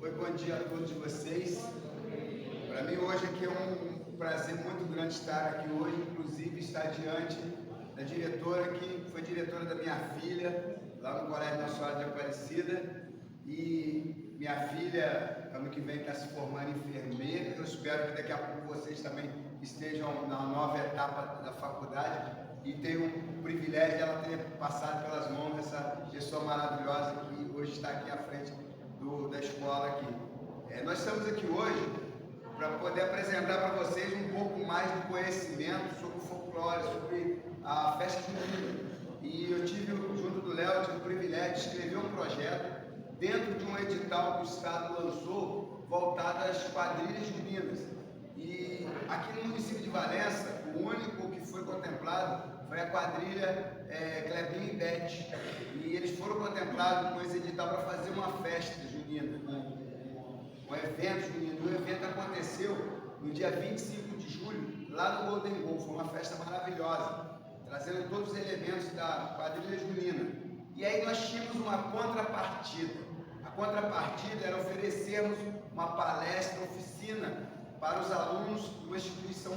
Oi, bom dia a todos vocês. Para mim hoje aqui é um prazer muito grande estar aqui hoje, inclusive estar diante da diretora que foi diretora da minha filha, lá no Colégio Nossa Senhora de Aparecida. E minha filha, ano que vem, está se formando enfermeira. Eu espero que daqui a pouco vocês também estejam na nova etapa da faculdade e tenham o privilégio de ela ter passado pelas mãos dessa pessoa maravilhosa que hoje está aqui à frente da escola aqui. Nós estamos aqui hoje para poder apresentar para vocês um pouco mais de conhecimento sobre o folclore, sobre a festa junina. E eu tive, junto do Léo, o privilégio de escrever um projeto dentro de um edital que o Estado lançou voltado às quadrilhas juninas. E aqui no município de Valença, o único que foi contemplado foi a quadrilha Clebinho e Bete. E eles foram contemplados com esse edital para fazer uma festa junina, um evento junino. O evento aconteceu no dia 25 de julho, lá no Golden Goal. Foi uma festa maravilhosa, trazendo todos os elementos da quadrilha junina. E aí nós tínhamos uma contrapartida. A contrapartida era oferecermos uma palestra, oficina para os alunos de uma instituição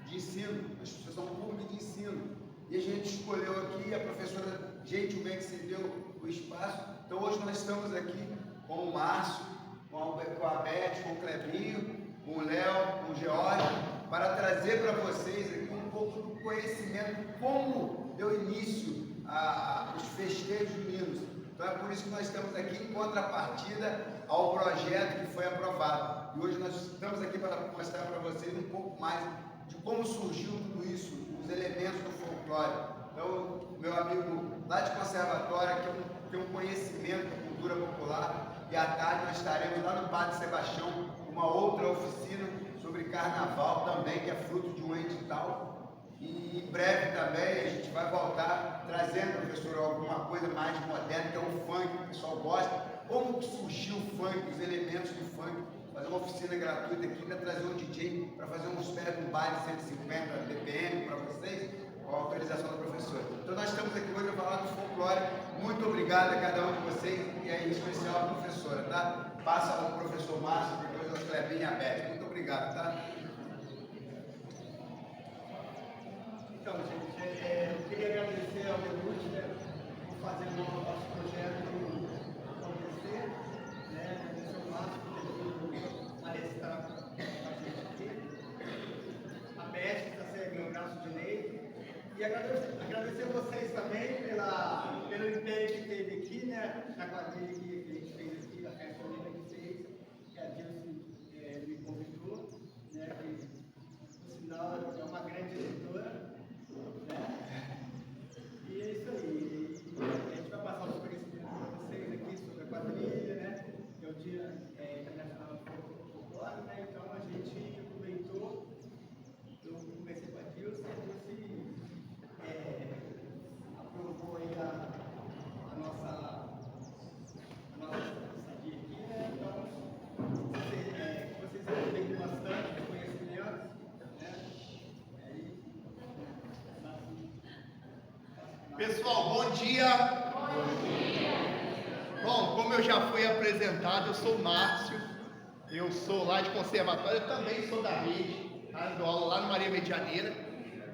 de ensino, uma instituição pública de ensino. E a gente escolheu aqui, a professora gentilmente cedeu o espaço. Então hoje nós estamos aqui com o Márcio, com a Beth, com o Clebinho, com o Léo, com o George, para trazer para vocês aqui um pouco do conhecimento, como deu início aos festejos juninos. Então é por isso que nós estamos aqui em contrapartida ao projeto que foi aprovado. E hoje nós estamos aqui para mostrar para vocês um pouco mais de como surgiu tudo isso, os elementos do folclore. Então, meu amigo lá de conservatório, que tem um conhecimento da cultura popular, e à tarde nós estaremos lá no Padre Sebastião, uma outra oficina sobre carnaval também, que é fruto de um edital. E em breve também a gente vai voltar trazendo, professor, alguma coisa mais moderna, que é o funk, que o pessoal gosta. Como que surgiu o funk, os elementos do funk. Fazer uma oficina gratuita aqui para trazer um DJ, para fazer uns pés no baile 150 BPM para vocês, com a autorização da professora. Então nós estamos aqui hoje para falar do folclore. Muito obrigado a cada um de vocês, e aí em especial a professora, tá? Passa ao professor Márcio, depois ao Clebinho e a Beth. Muito obrigado, tá? Então, gente, eu queria agradecer ao Deluxe, né, por fazer o nosso projeto acontecer, né, agradecer ao Márcio por palestrar com a gente aqui, a Beth, que está sendo meu braço direito, e agradecer a vocês também pelo empenho que teve aqui, né, na quadrilha que a gente fez aqui, a festa linda que fez, que a Dilce me convidou, né, que, por sinal, é uma grande editora. E é isso aí. A gente vai passar os conhecimentos para vocês aqui sobre a quadrilha, né? É o Dia Internacional do Folclore, né? Então a gente aproveitou, eu conversei com a Dilce, aprovou aí a nossa estadia aqui, né? Então, vocês aproveitem bastante o conhecimento, né? Pessoal, bom dia! Bom dia! Bom, como eu já fui apresentado, eu sou o Márcio, eu sou lá de conservatório, eu também sou da rede, tá? Dou aula lá no Maria Medianeira,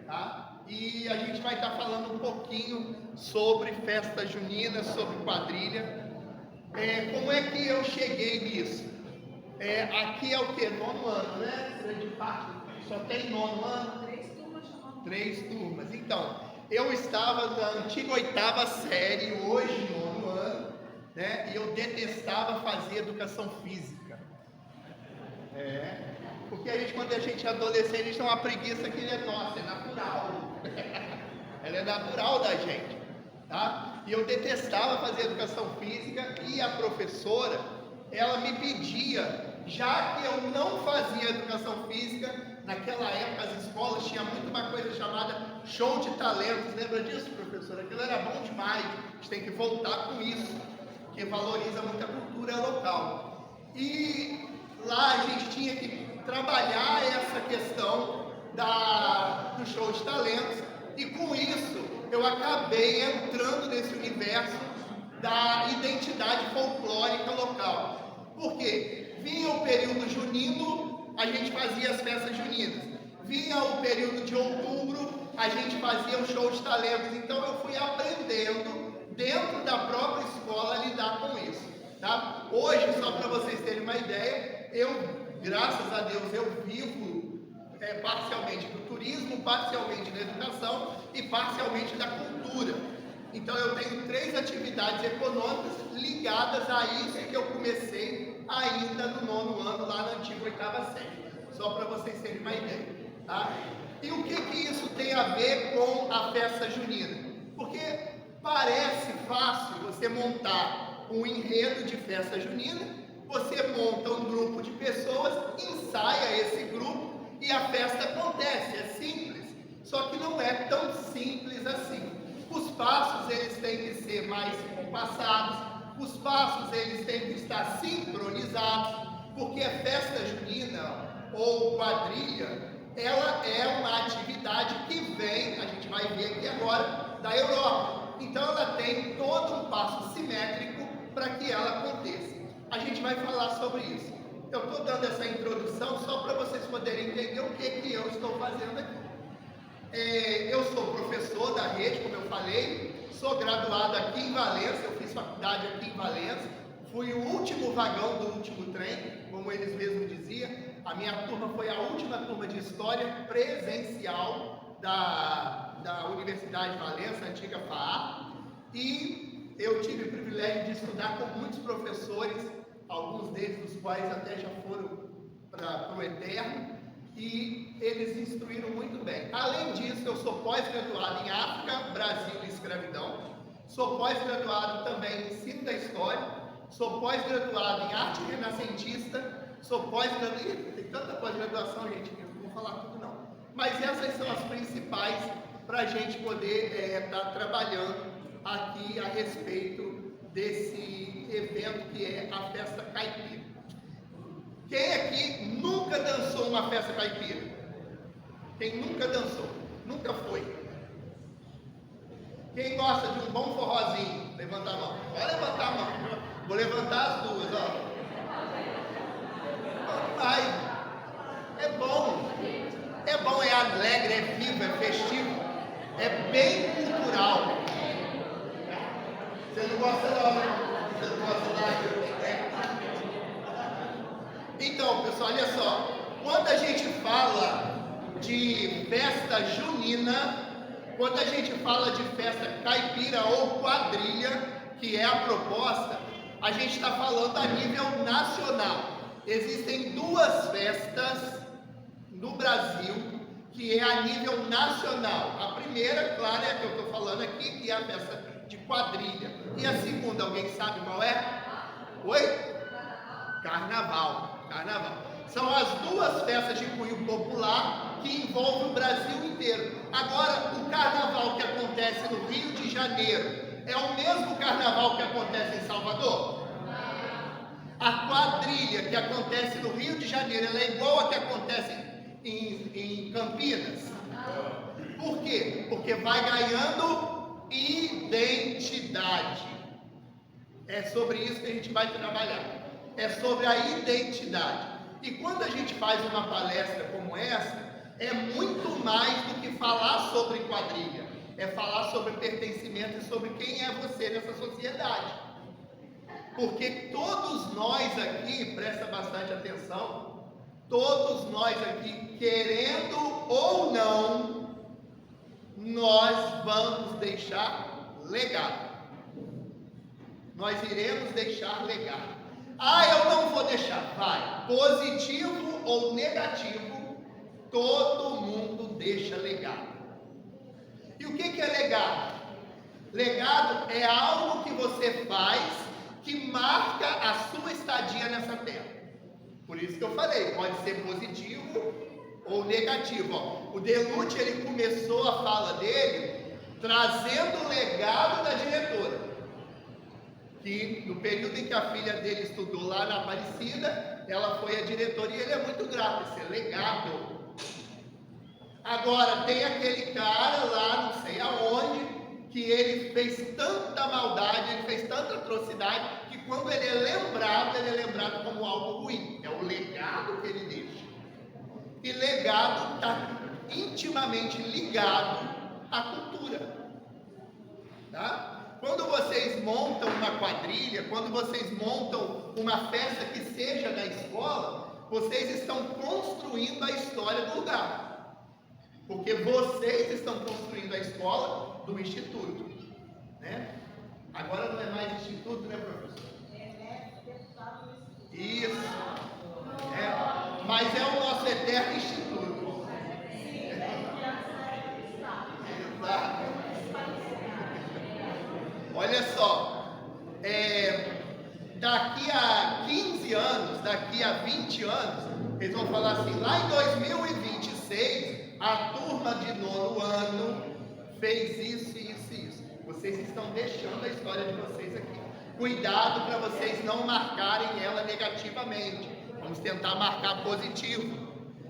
tá? E a gente vai estar falando um pouquinho sobre festa junina, sobre quadrilha. Como é que eu cheguei nisso? Aqui é o que? Nono ano, né? Grande parte, só tem nono ano? 3 turmas chamando. 3 turmas, então. Eu estava na antiga 8ª série, hoje nono ano, né? E eu detestava fazer educação física. Porque quando a gente é adolescente, a gente tem uma preguiça que é nossa, é natural. Ela é natural da gente, tá? E eu detestava fazer educação física, e a professora, ela me pedia, já que eu não fazia educação física, naquela época as escolas tinham muito uma coisa chamada show de talentos. Lembra disso, professora? Aquilo era bom demais. A gente tem que voltar com isso, que valoriza muito a cultura local. E lá a gente tinha que trabalhar essa questão do show de talentos, e com isso eu acabei entrando nesse universo da identidade folclórica local. Por quê? Vinha o período junino, a gente fazia as festas juninas. Vinha o período de outubro, a gente fazia o show de talentos. Então eu fui aprendendo dentro da própria escola a lidar com isso, tá? Hoje, só para vocês terem uma ideia, graças a Deus, eu vivo parcialmente do turismo, parcialmente da educação e parcialmente da cultura. Então eu tenho 3 atividades econômicas ligadas a isso que eu comecei ainda no 9º ano, lá na antiga 8ª série. Só para vocês terem uma ideia, tá? E o que isso tem a ver com a festa junina? Porque parece fácil você montar um enredo de festa junina, você monta um grupo de pessoas, ensaia esse grupo e a festa acontece. É simples, só que não é tão simples assim. Os passos eles têm que ser mais compassados, os passos eles têm que estar sincronizados, porque a festa junina ou quadrilha, ela é uma atividade que vem, a gente vai ver aqui agora, da Europa. Então ela tem todo um passo simétrico para que ela aconteça. A gente vai falar sobre isso. Eu estou dando essa introdução só para vocês poderem entender o que eu estou fazendo aqui. Eu sou professor da rede, como eu falei, sou graduado aqui em Valença, eu fiz faculdade aqui em Valença, fui o último vagão do último trem, como eles mesmos diziam. A minha turma foi a última turma de história presencial da Universidade de Valença, antiga FAA, e eu tive o privilégio de estudar com muitos professores, alguns deles os quais até já foram para o Eterno, e eles instruíram muito bem. Além disso, eu sou pós-graduado em África, Brasil e Escravidão, sou pós-graduado também em Ensino da História, sou pós-graduado em Arte Renascentista, sou pós-graduado... Tem tanta pós-graduação, gente, que eu não vou falar tudo não. Mas essas são as principais para a gente poder estar trabalhando aqui a respeito desse evento que é a Festa Caipira. Quem aqui nunca dançou uma festa caipira? Quem nunca dançou? Nunca foi? Quem gosta de um bom forrozinho? Levanta a mão. Pode levantar a mão. Vou levantar as duas, ó. Vai. É bom. É bom, é alegre, é vivo, é festivo. É bem cultural. Você não gosta não, né? Você não gosta não? Então, pessoal, olha só. Quando a gente fala de festa junina, quando a gente fala de festa caipira ou quadrilha, que é a proposta, a gente está falando a nível nacional. Existem 2 festas no Brasil que é a nível nacional. A primeira, claro, é a que eu estou falando aqui, que é a festa de quadrilha. E a segunda, alguém sabe qual é? Oi? Carnaval. Carnaval. São as 2 festas de cunho popular que envolvem o Brasil inteiro. Agora, o carnaval que acontece no Rio de Janeiro é o mesmo carnaval que acontece em Salvador? A quadrilha que acontece no Rio de Janeiro, ela é igual a que acontece em Campinas? Por quê? Porque vai ganhando identidade. É sobre isso que a gente vai trabalhar. É sobre a identidade. E quando a gente faz uma palestra como essa, é muito mais do que falar sobre quadrilha. É falar sobre pertencimento e sobre quem é você nessa sociedade. Porque todos nós aqui, presta bastante atenção, todos nós aqui, querendo ou não, nós vamos deixar legado. Nós iremos deixar legado. Eu não vou deixar. Vai. Positivo ou negativo, todo mundo deixa legado. E o que é legado? Legado é algo que você faz que marca a sua estadia nessa terra. Por isso que eu falei, pode ser positivo ou negativo. Ó, o Delute, ele começou a fala dele trazendo o legado da diretora. Que no período em que a filha dele estudou lá na Aparecida, ela foi a diretora e ele é muito grato, esse é legado. Agora tem aquele cara lá, não sei aonde, que ele fez tanta maldade, ele fez tanta atrocidade, que quando ele é lembrado como algo ruim. É o legado que ele deixa. E legado está intimamente ligado à cultura. Tá? Quando vocês montam uma quadrilha, quando vocês montam uma festa que seja na escola, vocês estão construindo a história do lugar. Porque vocês estão construindo a escola do instituto. Né? Agora não é mais instituto, né, professor? Isso. Mas é o nosso eterno instituto. Exato. Olha só, daqui a 15 anos, daqui a 20 anos, eles vão falar assim, lá em 2026, a turma de 9º ano fez isso, isso e isso. Vocês estão deixando a história de vocês aqui. Cuidado para vocês não marcarem ela negativamente. Vamos tentar marcar positivo,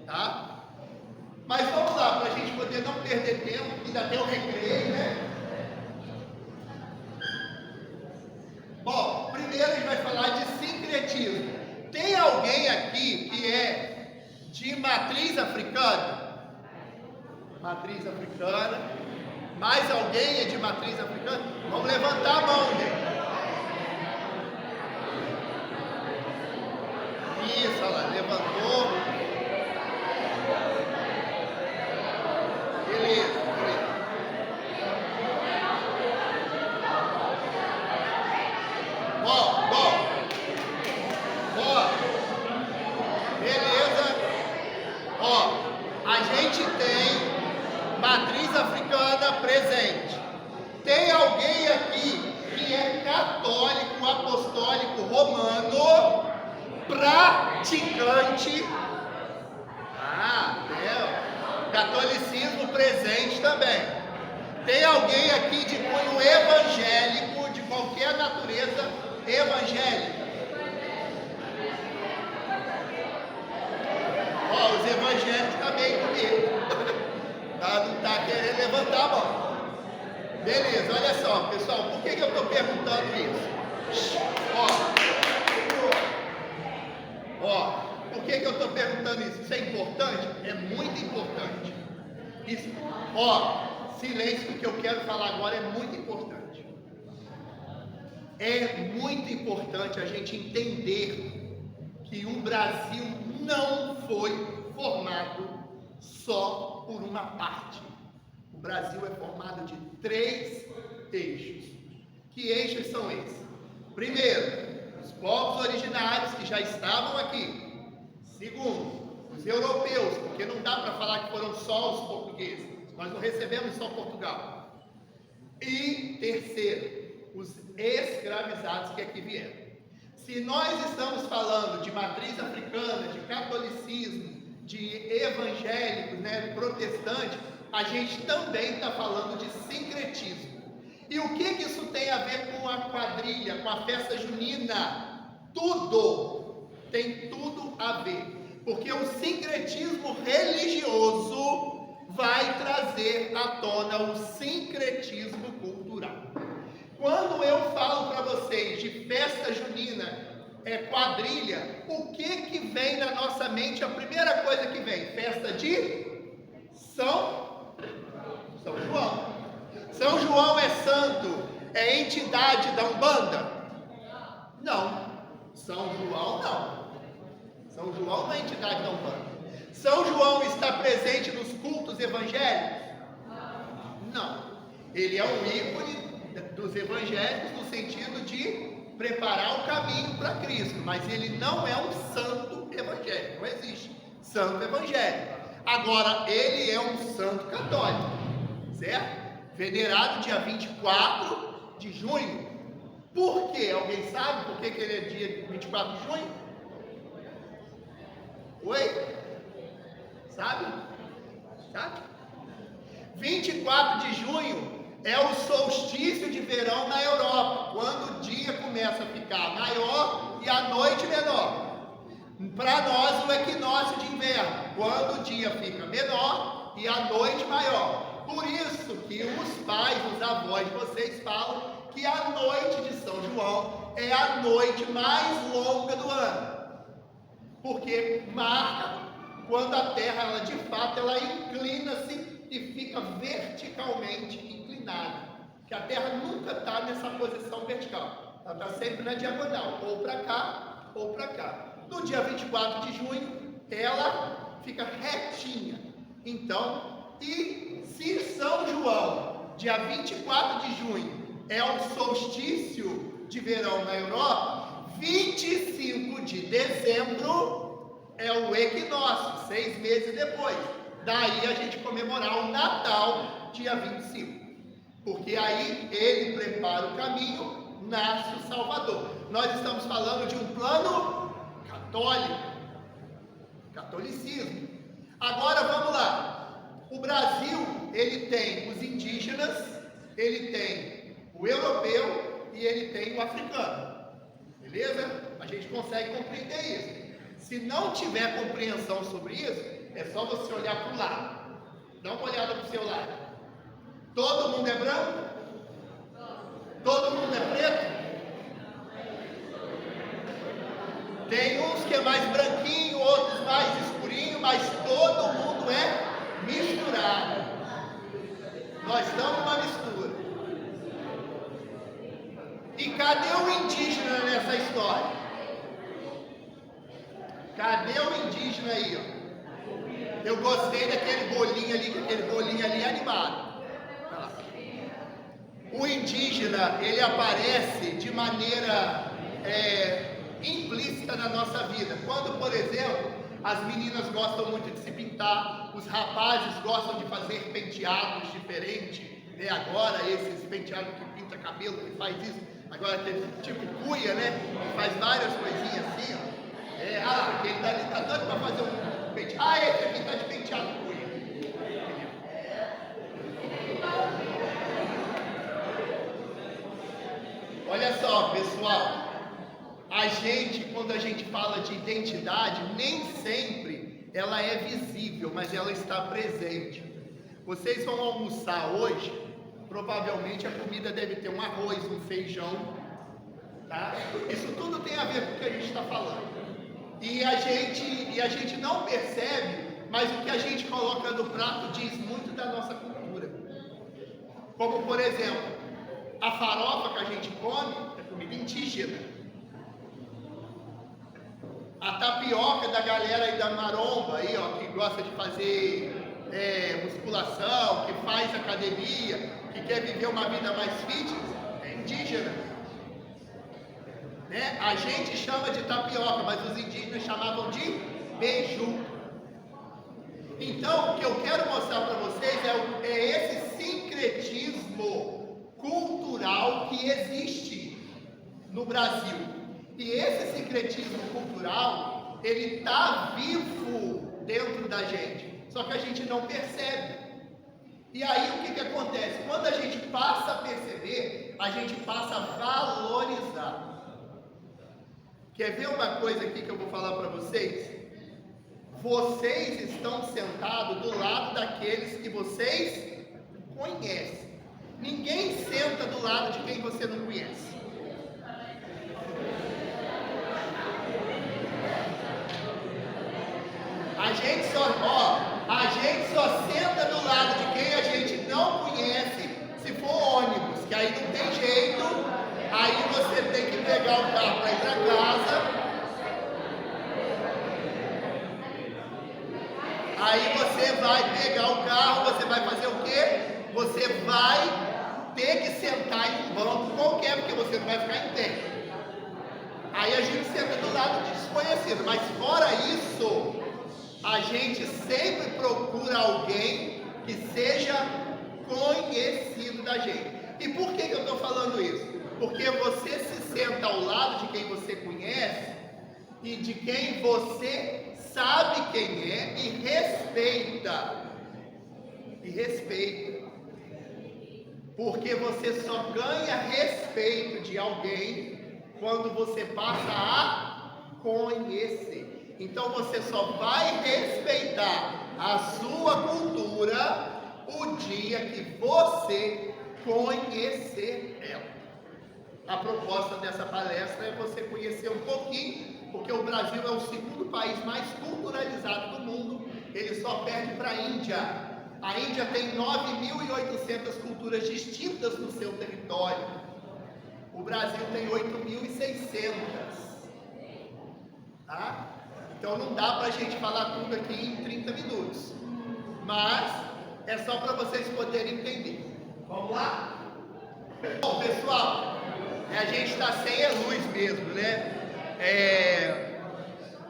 tá? Mas vamos lá, para a gente poder não perder tempo, ainda tem o recreio, né? Bom, primeiro a gente vai falar de sincretismo. Tem alguém aqui que é de matriz africana? Matriz africana. Mais alguém é de matriz africana? Vamos levantar a mão, gente. Isso, olha lá, levantou. Beleza, beleza. Beleza. A gente tem matriz africana presente. Tem alguém aqui que é católico, apostólico, romano, praticante. Catolicismo presente também. Tem alguém aqui de cunho evangélico, de qualquer natureza evangélica? Os evangélicos estão bem comigo. Não está querendo levantar a mão. Beleza, olha só, pessoal, por que eu estou perguntando isso? Por que eu estou perguntando isso? Isso é importante? É muito importante. Isso, silêncio, o que eu quero falar agora é muito importante. É muito importante a gente entender que o Brasil não foi formado só por uma parte. O Brasil é formado de 3 eixos. Que eixos são esses? Primeiro, os povos originários que já estavam aqui. Segundo, os europeus, porque não dá para falar que foram só os portugueses. Nós não recebemos só Portugal. E terceiro, os escravizados que aqui vieram. Se nós estamos falando de matriz africana, de catolicismo, de evangélicos, né, protestante, a gente também está falando de sincretismo. E o que isso tem a ver com a quadrilha, com a festa junina? Tudo! Tem tudo a ver. Porque o sincretismo religioso vai trazer à tona o sincretismo cultural. Quando eu falo para vocês de festa junina, quadrilha, o que vem na nossa mente? A primeira coisa que vem, festa de São João. São João é santo, é entidade da Umbanda? Não. São João não. São João não é entidade da Umbanda. São João está presente nos cultos evangélicos? Não. Ele é um ícone dos evangélicos no sentido de preparar o caminho para Cristo, mas ele não é um santo evangélico, não existe santo evangélico. Agora, ele é um santo católico, certo? Venerado dia 24 de junho. Por quê? Alguém sabe por que ele é dia 24 de junho? Oi? Sabe? 24 de junho é o solstício de verão na Europa, quando o dia começa a ficar maior e a noite menor. Para nós, o equinócio de inverno, quando o dia fica menor e a noite maior. Por isso que os pais, os avós de vocês falam que a noite de São João é a noite mais longa do ano, porque marca quando a terra, ela de fato, ela inclina-se e fica verticalmente inclinada, que a terra nunca está nessa posição vertical, ela está sempre na diagonal, ou para cá ou para cá. No dia 24 de junho ela fica retinha. Então, e se São João, dia 24 de junho, é o solstício de verão na Europa, 25 de dezembro é o equinócio, 6 meses depois. Daí a gente comemorar o Natal, dia 25. Porque aí ele prepara o caminho, nasce o Salvador. Nós estamos falando de um plano católico, catolicismo. Agora vamos lá. O Brasil, ele tem os indígenas, ele tem o europeu e ele tem o africano. Beleza? A gente consegue compreender isso. Se não tiver compreensão sobre isso, é só você olhar para o lado. Dá uma olhada para o seu lado. Todo mundo é branco? Todo mundo é preto? Tem uns que é mais branquinho, outros mais escurinho, mas todo mundo é misturado. Nós estamos numa mistura. E cadê o indígena nessa história? Cadê o indígena aí, ó? Eu gostei daquele bolinho ali, que aquele bolinho ali é animado. O indígena, ele aparece de maneira implícita na nossa vida. Quando, por exemplo, as meninas gostam muito de se pintar, os rapazes gostam de fazer penteados diferentes, né? Agora esses penteados que pinta cabelo, que faz isso, agora aquele tipo cuia, né? Que faz várias coisinhas assim, ó. Aquele dali tá doido para fazer um penteado. Esse aqui tá de penteado cuia. Olha só, pessoal, a gente, quando a gente fala de identidade, nem sempre ela é visível, mas ela está presente. Vocês vão almoçar hoje, provavelmente a comida deve ter um arroz, um feijão, tá? Isso tudo tem a ver com o que a gente está falando. E a gente não percebe, mas o que a gente coloca no prato diz muito da nossa cultura. Como, por exemplo, a farofa que a gente come é comida indígena. A tapioca da galera aí da maromba, aí, ó, que gosta de fazer musculação, que faz academia, que quer viver uma vida mais fitness, é indígena. Né? A gente chama de tapioca, mas os indígenas chamavam de beiju. Então, o que eu quero mostrar para vocês é esse sincretismo cultural que existe no Brasil. E esse sincretismo cultural, ele está vivo dentro da gente, só que a gente não percebe. E aí o que acontece? Quando a gente passa a perceber, a gente passa a valorizar. Quer ver uma coisa aqui que eu vou falar para vocês? Vocês estão sentados do lado daqueles que vocês conhecem. Ninguém senta do lado de quem você não conhece. A gente só senta do lado de quem a gente não conhece se for ônibus, que aí não tem jeito, aí você tem que pegar o carro para ir para casa, aí você vai pegar o carro, você vai fazer o quê? Você vai ter que sentar em um banco qualquer, porque você não vai ficar em pé. Aí a gente senta do lado de desconhecido, mas fora isso, a gente sempre procura alguém que seja conhecido da gente. E por que eu estou falando isso? Porque você se senta ao lado de quem você conhece e de quem você sabe quem é e respeita. E respeita. Porque você só ganha respeito de alguém quando você passa a conhecer. Então você só vai respeitar a sua cultura o dia que você conhecer ela. A proposta dessa palestra é você conhecer um pouquinho, porque o Brasil é o segundo país mais culturalizado do mundo, ele só perde para a Índia. A Índia tem 9.800 culturas distintas no seu território. O Brasil tem 8.600. Tá? Então não dá para a gente falar tudo aqui em 30 minutos. Mas é só para vocês poderem entender. Vamos lá? Bom, pessoal, a gente está sem a luz mesmo, né?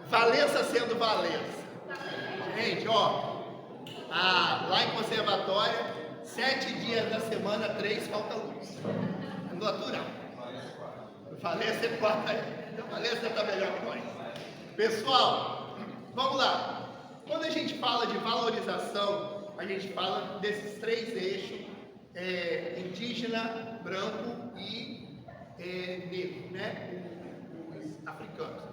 Valença sendo Valença. Gente, ó, lá em conservatória, 7 dias da semana, 3 falta luz. É natural. Valença é 4 aí. Então, Valença está melhor que nós. Pessoal, vamos lá. Quando a gente fala de valorização, a gente fala desses 3 eixos: indígena, branco e negro, né? Os africanos.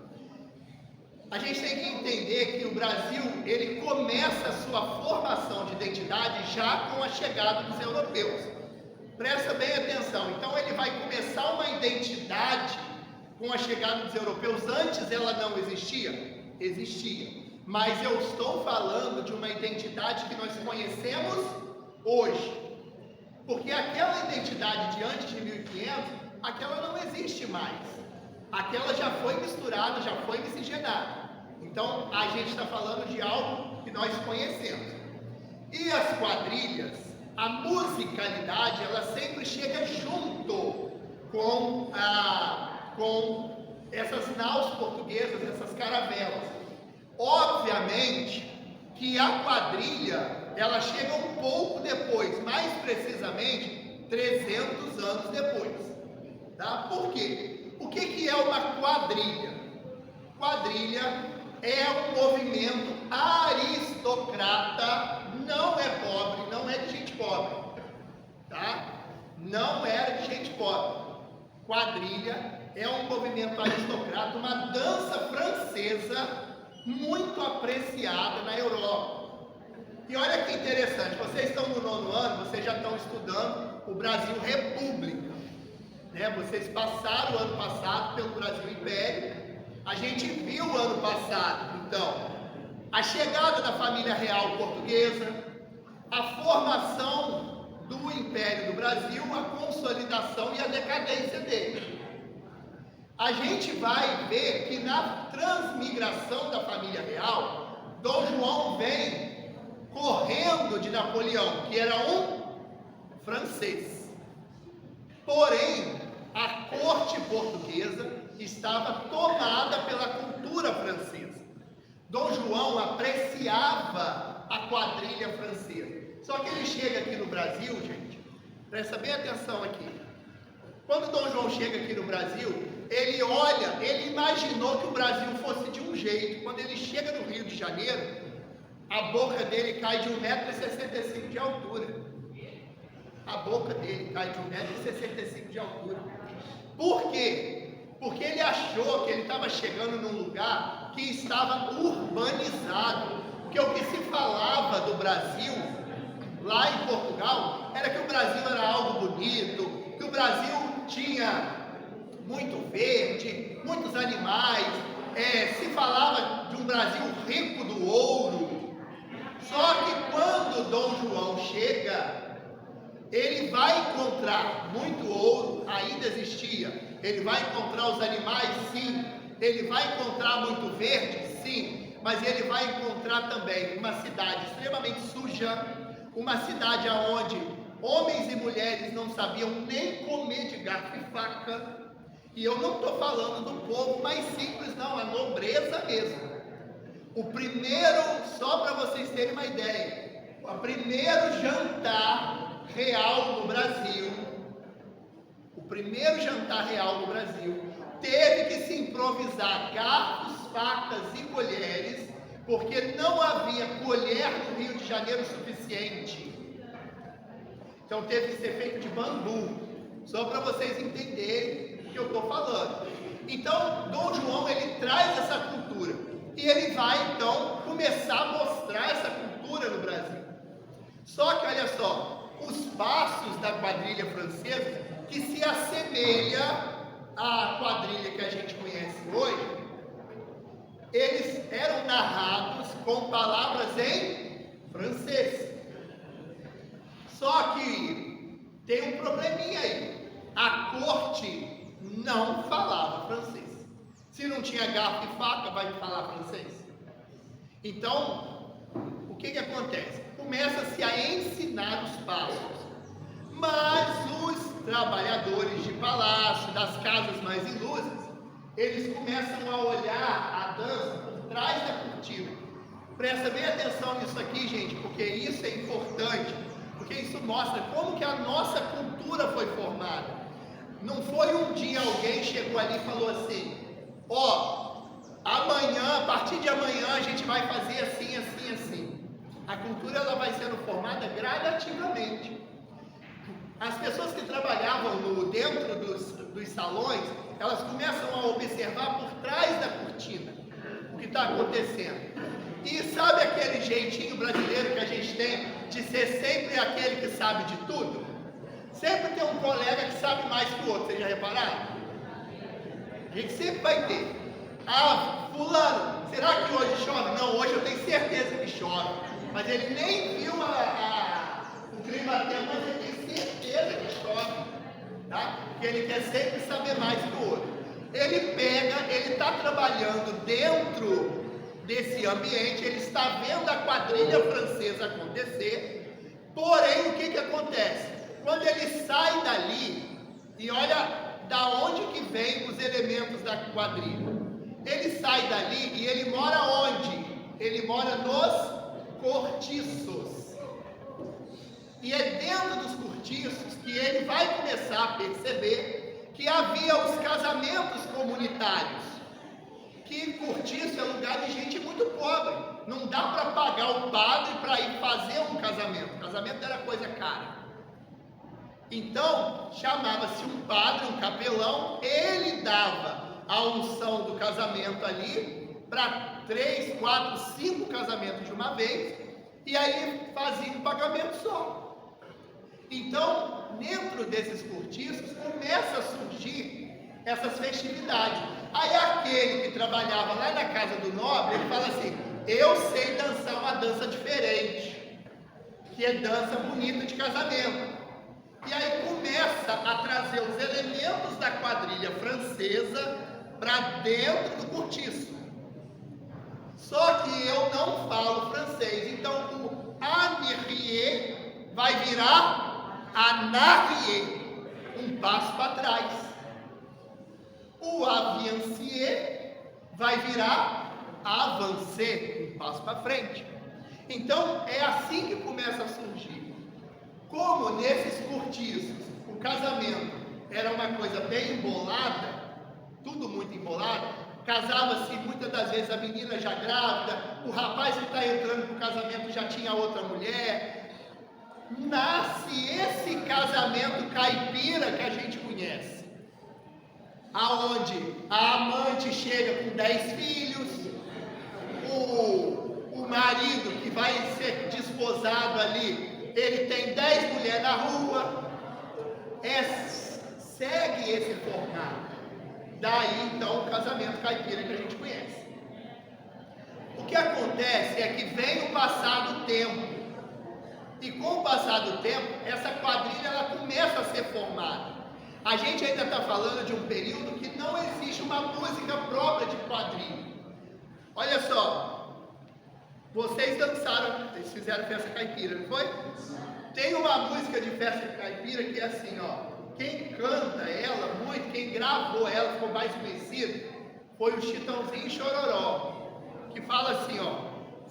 A gente tem que entender que o Brasil, ele começa a sua formação de identidade já com a chegada dos europeus. Presta bem atenção. Então ele vai começar uma identidade com a chegada dos europeus. Antes ela não existia? Existia. Mas eu estou falando de uma identidade que nós conhecemos hoje. Porque aquela identidade de antes de 1500, aquela não existe mais. Aquela já foi misturada, já foi miscigenada. Então a gente está falando de algo que nós conhecemos. E as quadrilhas, a musicalidade, ela sempre chega junto com essas naus portuguesas, essas caravelas. Obviamente que a quadrilha, ela chega um pouco depois, mais precisamente 300 anos depois. Tá? Por quê? O que é uma quadrilha? Quadrilha é um movimento aristocrata, não é pobre, não é de gente pobre, tá? Não era de gente pobre. Quadrilha é um movimento aristocrata, uma dança francesa muito apreciada na Europa. E olha que interessante, vocês estão no 9º ano, vocês já estão estudando o Brasil República, né? Vocês passaram o ano passado pelo Brasil Império. A gente viu ano passado, então, a chegada da família real portuguesa, a formação do Império do Brasil, a consolidação e a decadência dele. A gente vai ver que na transmigração da família real, Dom João vem correndo de Napoleão, que era um francês. Porém, a corte portuguesa estava tomada pela cultura francesa. Dom João apreciava a quadrilha francesa. Só que ele chega aqui no Brasil, gente, presta bem atenção aqui. Quando Dom João chega aqui no Brasil, ele olha, ele imaginou que o Brasil fosse de um jeito. Quando ele chega no Rio de Janeiro, a boca dele cai de 1,65 m de altura. A boca dele cai de 1,65 m de altura. Por quê? Porque ele achou que ele estava chegando num lugar que estava urbanizado. Porque o que se falava do Brasil, lá em Portugal, era que o Brasil era algo bonito, que o Brasil tinha muito verde, muitos animais, se falava de um Brasil rico do ouro. Só que quando Dom João chega, ele vai encontrar muito ouro, ainda existia. Ele vai encontrar os animais, sim. Ele vai encontrar muito verde, sim. Mas ele vai encontrar também uma cidade extremamente suja, uma cidade onde homens e mulheres não sabiam nem comer de garfo e faca. E eu não estou falando do povo mais simples, não, a nobreza mesmo. O primeiro, só para vocês terem uma ideia, o primeiro jantar real no Brasil, teve que se improvisar garfos, facas e colheres, porque não havia colher no Rio de Janeiro suficiente. Então teve que ser feito de bambu, só para vocês entenderem o que eu estou falando. Então Dom João, ele traz essa cultura, e ele vai então começar a mostrar essa cultura no Brasil. Só que olha só, os passos da quadrilha francesa, que se assemelha à quadrilha que a gente conhece hoje, eles eram narrados com palavras em francês. Só que tem um probleminha aí. A corte não falava francês. Se não tinha garfo e faca, vai falar francês? Então, o que acontece? Começa-se a ensinar os passos. Mas os trabalhadores de palácio, das casas mais ilustres, eles começam a olhar a dança por trás da cortina. Presta bem atenção nisso aqui, gente, porque isso é importante. Porque isso mostra como que a nossa cultura foi formada. Não foi um dia alguém chegou ali e falou assim: amanhã, a partir de amanhã a gente vai fazer assim, assim, assim. A cultura ela vai sendo formada gradativamente. As pessoas que trabalhavam dentro dos salões, elas começam a observar por trás da cortina o que está acontecendo. E sabe aquele jeitinho brasileiro que a gente tem de ser sempre aquele que sabe de tudo? Sempre tem um colega que sabe mais que o outro, vocês já repararam? A gente sempre vai ter. Fulano, será que hoje chove? Não, hoje eu tenho certeza que chove. Mas ele nem viu o clima tempo, mas ele tem certeza que chove. Tá? Porque ele quer sempre saber mais que o outro. Ele está trabalhando dentro desse ambiente, ele está vendo a quadrilha francesa acontecer, porém o que acontece? Quando ele sai dali, e olha da onde que vem os elementos da quadrilha, ele sai dali e ele mora onde? Ele mora nos cortiços, e é dentro dos cortiços que ele vai começar a perceber que havia os casamentos comunitários. Que cortiço é lugar de gente muito pobre. Não dá para pagar o padre para ir fazer um casamento. O casamento era coisa cara. Então, chamava-se um padre, um capelão, ele dava a unção do casamento ali para 3, 4, 5 casamentos de uma vez, e aí fazia um pagamento só. Então, dentro desses cortiços, começa a surgir essas festividades. Aí aquele que trabalhava lá na casa do nobre, ele fala assim: eu sei dançar uma dança diferente, que é dança bonita de casamento. E aí começa a trazer os elementos da quadrilha francesa para dentro do cortiço. Só que eu não falo francês, então o anarrier vai virar anarrier, um passo para trás. O avancier vai virar avancé, um passo para frente. Então é assim que começa a surgir. Como nesses cortiços o casamento era uma coisa bem embolada, tudo muito embolado, casava-se muitas das vezes a menina já grávida, o rapaz que está entrando no casamento já tinha outra mulher. Nasce esse casamento caipira que a gente conhece, aonde a amante chega com 10 filhos, o marido que vai ser desposado ali, ele tem 10 mulheres na rua, segue esse formato. Daí então o casamento caipira que a gente conhece. O que acontece é que vem o passar do tempo, e com o passar do tempo, essa quadrilha ela começa a ser formada. A gente ainda está falando de um período que não existe uma música própria de quadrilha. Olha só, vocês dançaram, vocês fizeram festa caipira, não foi? Tem uma música de festa caipira que é assim, quem canta ela muito, quem gravou ela, ficou mais conhecido, foi o Chitãozinho e Chororó, que fala assim,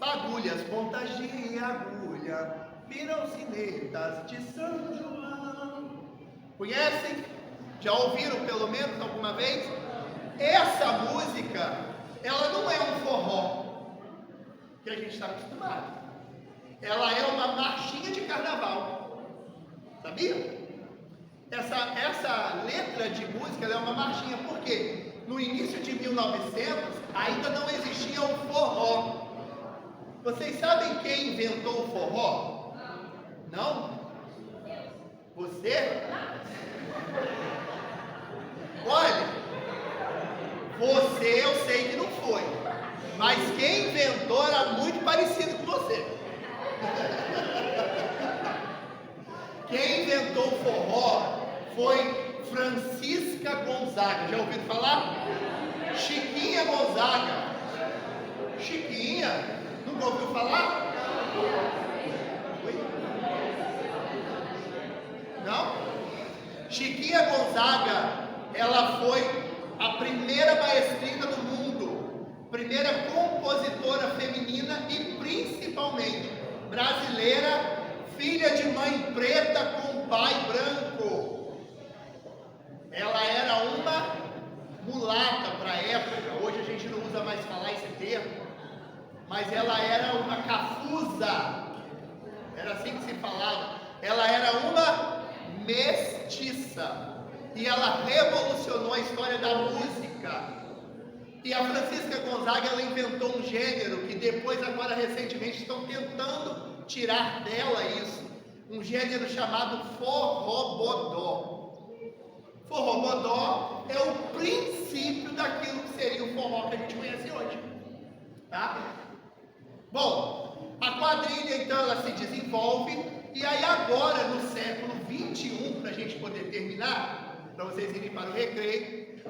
fagulhas, pontas de agulha, viram sinetas de São João. Conhecem? Já ouviram pelo menos alguma vez? Essa música, ela não é um forró que a gente está acostumado. Ela é uma marchinha de carnaval. Sabia? Essa letra de música ela é uma marchinha. Por quê? No início de 1900 ainda não existia o forró. Vocês sabem quem inventou o forró? Não? Você? Olha, você eu sei que não foi, mas quem inventou era muito parecido com você. Quem inventou o forró foi Francisca Gonzaga. Já ouviram falar? Chiquinha Gonzaga. Chiquinha, nunca ouviu falar? Oi? Não? Chiquinha Gonzaga, ela foi a primeira maestrina do mundo, primeira compositora feminina e principalmente brasileira, filha de mãe preta com pai branco. Ela era uma mulata para a época, hoje a gente não usa mais falar esse termo, mas ela era uma cafusa, era assim que se falava, ela era uma mestiça. E ela revolucionou a história da música. E a Francisca Gonzaga, ela inventou um gênero que depois, agora recentemente, estão tentando tirar dela isso. Um gênero chamado forrobodó. Forrobodó é o princípio daquilo que seria o forró que a gente conhece hoje. Tá? Bom, a quadrilha, então, ela se desenvolve. E aí agora, no século 21, para a gente poder terminar, para vocês irem para o recreio,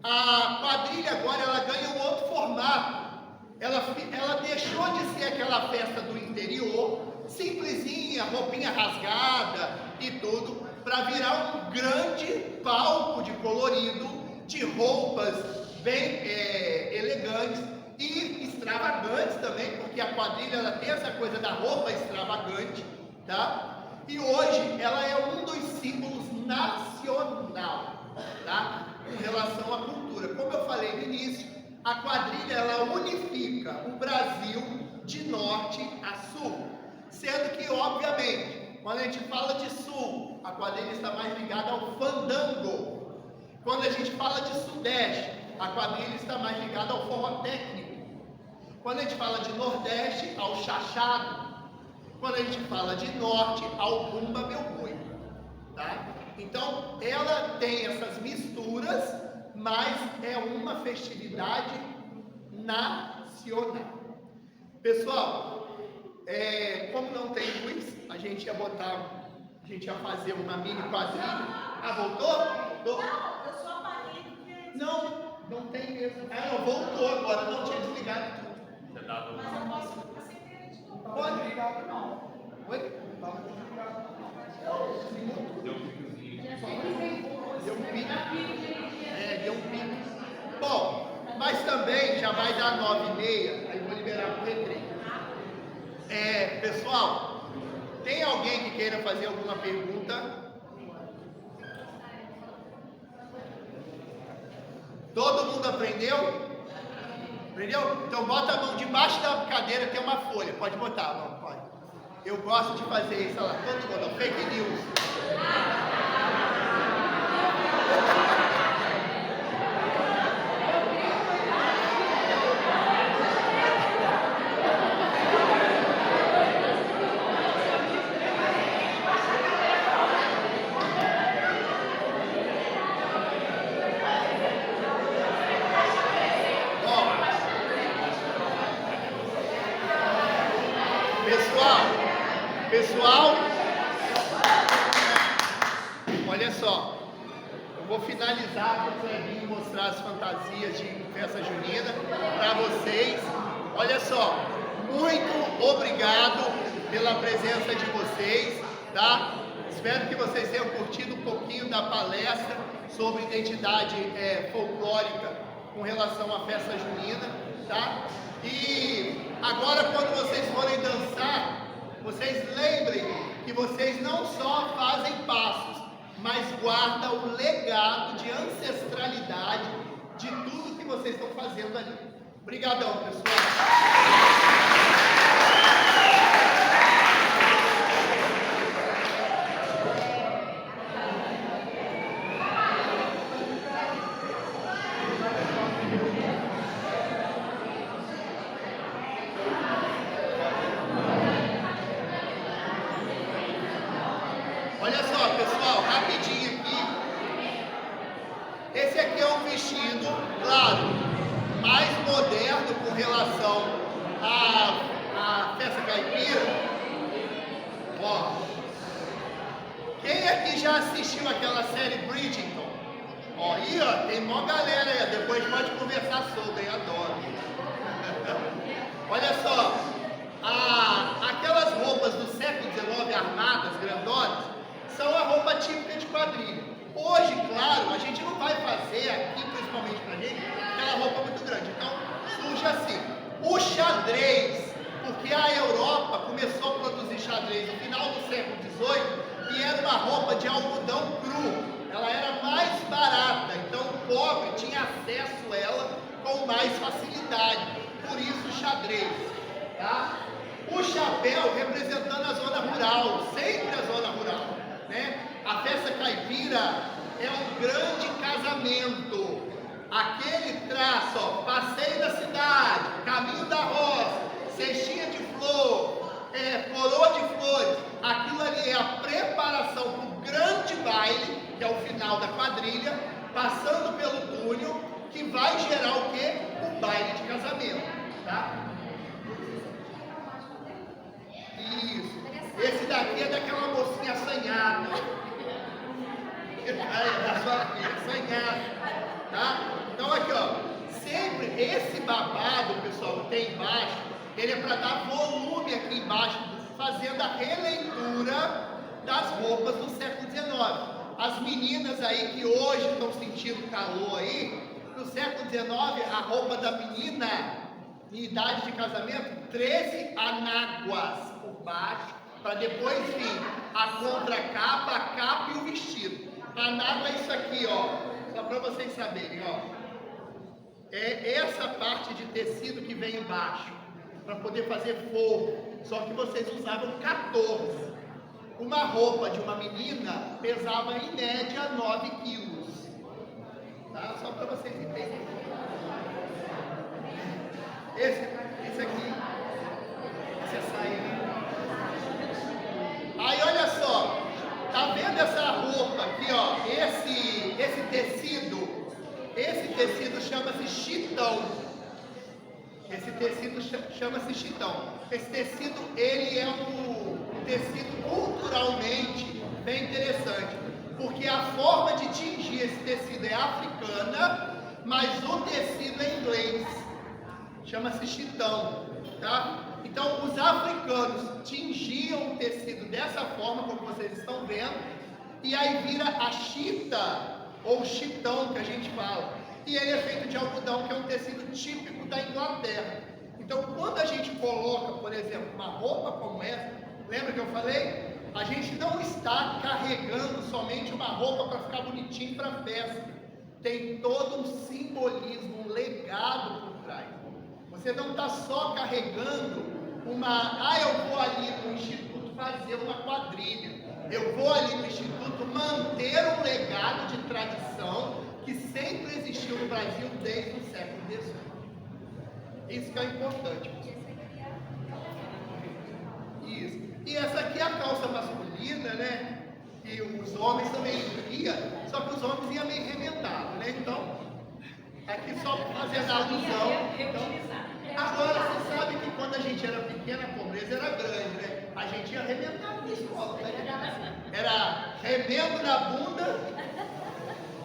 a quadrilha agora ela ganha um outro formato. Ela deixou de ser aquela festa do interior, simplesinha, roupinha rasgada e tudo, para virar um grande palco de colorido, de roupas bem elegantes e extravagantes também, porque a quadrilha ela tem essa coisa da roupa extravagante, tá? E hoje ela é um dos símbolos nacional, tá? Com relação à cultura. Como eu falei no início, a quadrilha ela unifica o Brasil de norte a sul, sendo que, obviamente, quando a gente fala de sul, a quadrilha está mais ligada ao fandango. Quando a gente fala de sudeste, a quadrilha está mais ligada ao forró técnico. Quando a gente fala de nordeste, ao chachado. Quando a gente fala de norte, ao bumba meu boi, tá? Então, ela tem essas misturas, mas é uma festividade nacional. Pessoal, como não tem luz, a gente ia fazer uma mini quadrilha. Ah, voltou? Não, eu só apaguei porque... Não tem mesmo. Ah, não, voltou agora, não tinha desligado tudo. Mas eu posso acender de novo. Pode ligar, não. Oi? Deu um pique. Deu um pique. Bom, mas também já vai dar 9h30, aí vou liberar para o recreio. Pessoal, tem alguém que queira fazer alguma pergunta? Todo mundo aprendeu? Aprendeu? Então bota a mão debaixo da cadeira, tem uma folha. Pode botar, não, pode. Eu gosto de fazer isso, olha lá, todo mundo, fake news. Pessoal, olha só, eu vou finalizar com o Clebinho mostrar as fantasias de festa junina para vocês. Olha só, muito obrigado pela presença de vocês, tá? Espero que vocês tenham curtido um pouquinho da palestra sobre identidade folclórica com relação à festa junina, tá? E agora, quando vocês forem dançar, vocês lembrem que vocês não só fazem passos, mas guardam o legado de ancestralidade de tudo que vocês estão fazendo ali. Obrigadão, pessoal. a festa caipira, ó, quem aqui já assistiu aquela série Bridgerton? Ó, aí, ó, tem mó galera aí, depois pode conversar sobre, eu adoro. Olha só, aquelas roupas do século XIX, armadas, grandonas, são a roupa típica de quadrilha. Hoje, claro, a gente não vai fazer aqui, principalmente pra gente, aquela roupa muito grande. Então, surge assim, o xadrez, porque a Europa começou a produzir xadrez no final do século XVIII e era uma roupa de algodão cru. Ela era mais barata, então o pobre tinha acesso a ela com mais facilidade. Por isso o xadrez, tá? O chapéu representando a zona rural, sempre a zona rural, né? A festa caipira é um grande casamento. Aquele traço, ó, passeio da cidade, caminho da roça, cestinha de flor, coroa de flores. Aquilo ali é a preparação para o grande baile, que é o final da quadrilha, passando pelo túnel, que vai gerar o quê? O baile de casamento, tá? Isso. Esse daqui é daquela mocinha assanhada. Da sua filha, assanhada, tá? Então aqui, ó, sempre esse babado, pessoal, que tem embaixo, ele é para dar volume aqui embaixo, fazendo a releitura das roupas do século XIX. As meninas aí que hoje estão sentindo calor aí, no século XIX, a roupa da menina, em idade de casamento, 13 anáguas por baixo, para depois vir a contracapa, a capa e o vestido. A anágua é isso aqui, ó, só para vocês saberem, ó. É essa parte de tecido que vem embaixo, para poder fazer forro, só que vocês usavam 14. Uma roupa de uma menina pesava em média 9 quilos. Tá? Só para vocês entenderem. Esse aqui. Essa saia. Aí olha só. Tá vendo essa roupa aqui, ó? Esse tecido chama-se chitão. Esse tecido chama-se chitão. Esse tecido, ele é um tecido culturalmente bem interessante, porque a forma de tingir esse tecido é africana, mas o tecido é inglês, chama-se chitão, tá? Então os africanos tingiam o tecido dessa forma, como vocês estão vendo, e aí vira a chita, ou chitão que a gente fala, e ele é feito de algodão, que é um tecido típico da Inglaterra. Então quando a gente coloca, por exemplo, uma roupa como essa, lembra que eu falei? A gente não está carregando somente uma roupa para ficar bonitinho para a festa. Tem todo um simbolismo, um legado por trás. Você não está só carregando eu vou ali no instituto fazer uma quadrilha. Eu vou ali no instituto manter um legado de tradição que sempre existiu no Brasil desde o século XVIII. Isso que é importante. Isso. E essa aqui é a calça masculina, né? E os homens também iam, só que os homens iam meio remendado, né? Então, aqui só fazendo a alusão. Então, agora, você sabe que quando a gente era pequena, a pobreza era grande, né? A gente ia remendado na escola, né? Era remendo na bunda.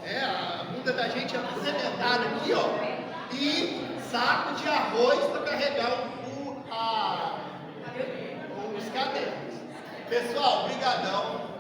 A bunda da gente era remendada aqui, ó. E saco de arroz para carregar os cadernos. Pessoal, brigadão.